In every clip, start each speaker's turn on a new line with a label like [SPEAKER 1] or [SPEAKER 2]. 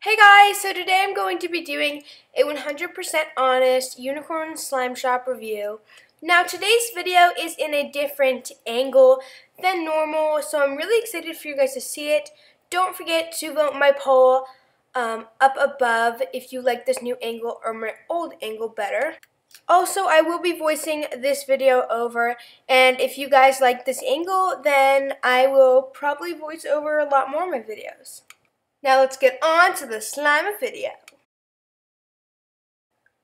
[SPEAKER 1] Hey guys, so today I'm going to be doing a 100% honest unicorn slime shop review. Now today's video is in a different angle than normal, so I'm really excited for you guys to see it. Don't forget to vote my poll up above if you like this new angle or my old angle better. Also, I will be voicing this video over, and if you guys like this angle, then I will probably voice over a lot more of my videos. Now let's get on to the slime video.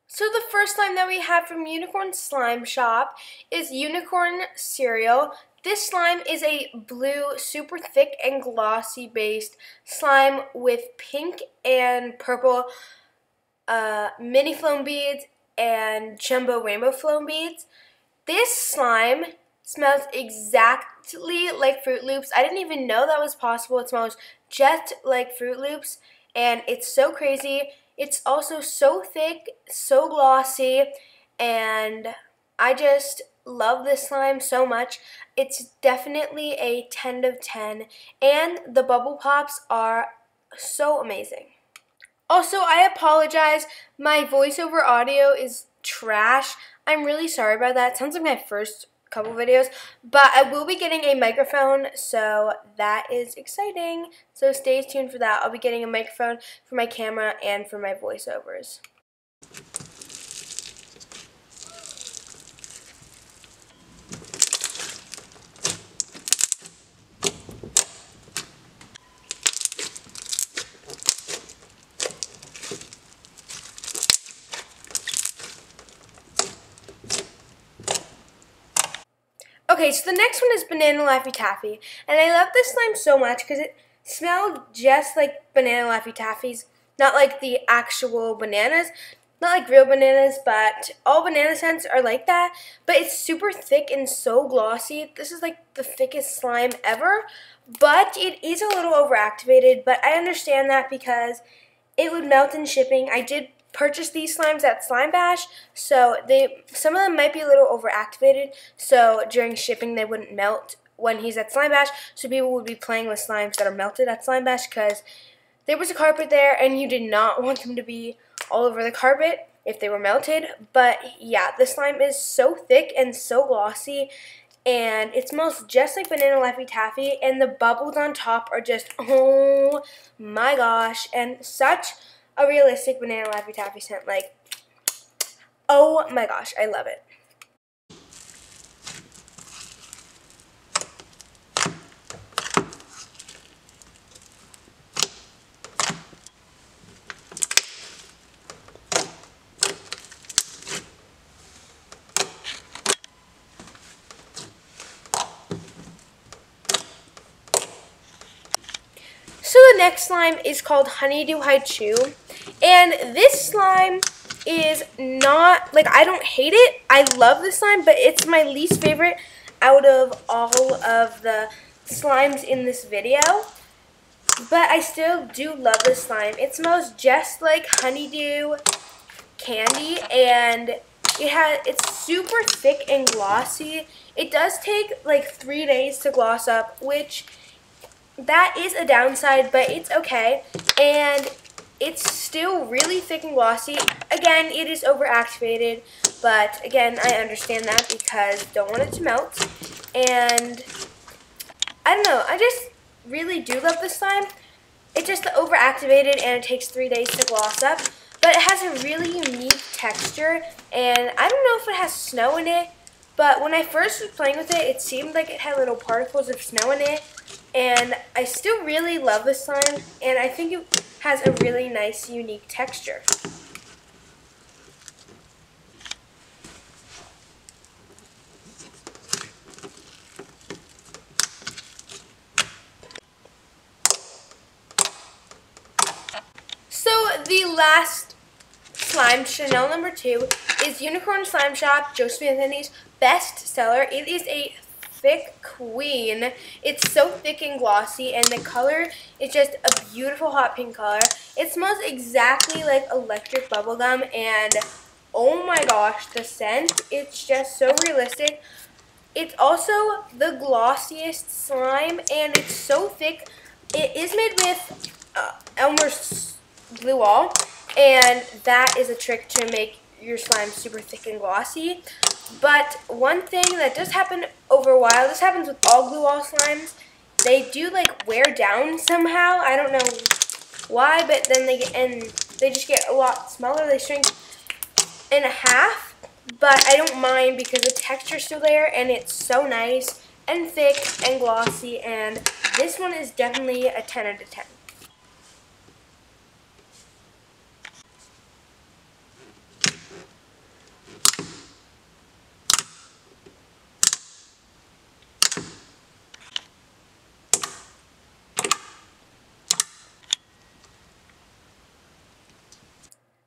[SPEAKER 1] So the first slime that we have from Unicorn Slime Shop is Unicorn Cereal. This slime is a blue, super thick and glossy based slime with pink and purple mini foam beads and jumbo rainbow foam beads. This slime smells exactly like Fruit Loops. I didn't even know that was possible. It smells just like Fruit Loops, and it's so crazy. It's also so thick, so glossy, and I just love this slime so much. It's definitely a 10 out of 10, and the bubble pops are so amazing. Also, I apologize. My voiceover audio is trash. I'm really sorry about that. It sounds like my first couple videos, but I will be getting a microphone, so that is exciting. So stay tuned for that. I'll be getting a microphone for my camera and for my voiceovers. Okay, so the next one is Banana Laffy Taffy, and I love this slime so much because it smelled just like Banana Laffy Taffys, not like the actual bananas, not like real bananas, but all banana scents are like that, but it's super thick and so glossy. This is like the thickest slime ever, but it is a little overactivated, but I understand that because it would melt in shipping. I did purchase these slimes at Slime Bash, so some of them might be a little overactivated, so during shipping they wouldn't melt when he's at Slime Bash, so people would be playing with slimes that are melted at Slime Bash because there was a carpet there and you did not want them to be all over the carpet if they were melted. But yeah, the slime is so thick and so glossy, and it smells just like Banana Laffy Taffy, and the bubbles on top are just, oh my gosh, and such a realistic Banana Laffy Taffy scent. Like, oh my gosh, I love it. So the next slime is called Honeydew Haichu, and this slime is not, like, I don't hate it. I love this slime, but it's my least favorite out of all of the slimes in this video. But I still do love this slime. It smells just like honeydew candy, and it's super thick and glossy. It does take like 3 days to gloss up, which that is a downside, but it's okay, and it's still really thick and glossy. Again, it is overactivated, but again, I understand that because don't want it to melt. And I don't know, I just really do love this slime. It's just overactivated and it takes 3 days to gloss up, but it has a really unique texture, and I don't know if it has snow in it, but when I first was playing with it, it seemed like it had little particles of snow in it. And I still really love this slime, and I think it has a really nice, unique texture. So the last slime, Chanel number 2, is Unicorn Slime Shop, Joseph Anthony's best seller. It is a thick queen. It's so thick and glossy, and the color is just a beautiful hot pink color. It smells exactly like electric bubblegum, and oh my gosh, the scent, it's just so realistic. It's also the glossiest slime, and it's so thick. It is made with Elmer's glue all, and that is a trick to make your slime super thick and glossy. But one thing that does happen over a while, this happens with all glue all slimes, they do like wear down somehow. I don't know why, but then they just get a lot smaller. They shrink in half, but I don't mind because the texture's still there and it's so nice and thick and glossy, and this one is definitely a 10 out of 10.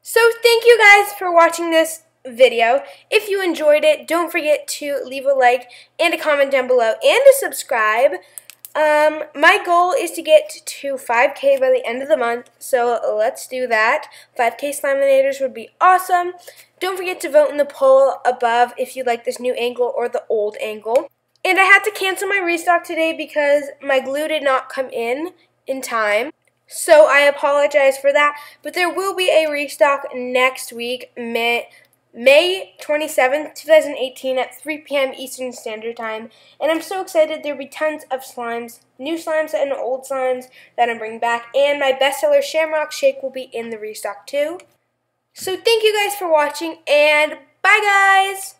[SPEAKER 1] So thank you guys for watching this video. If you enjoyed it, don't forget to leave a like and a comment down below and to subscribe. My goal is to get to 5K by the end of the month, so let's do that. 5K SLIMEANATORs would be awesome. Don't forget to vote in the poll above if you like this new angle or the old angle. And I had to cancel my restock today because my glue did not come in time. So I apologize for that, but there will be a restock next week, May 27th, 2018 at 3 p.m. Eastern Standard Time. And I'm so excited. There will be tons of slimes, new slimes and old slimes that I'm bringing back. And my bestseller Shamrock Shake will be in the restock too. So thank you guys for watching, and bye guys!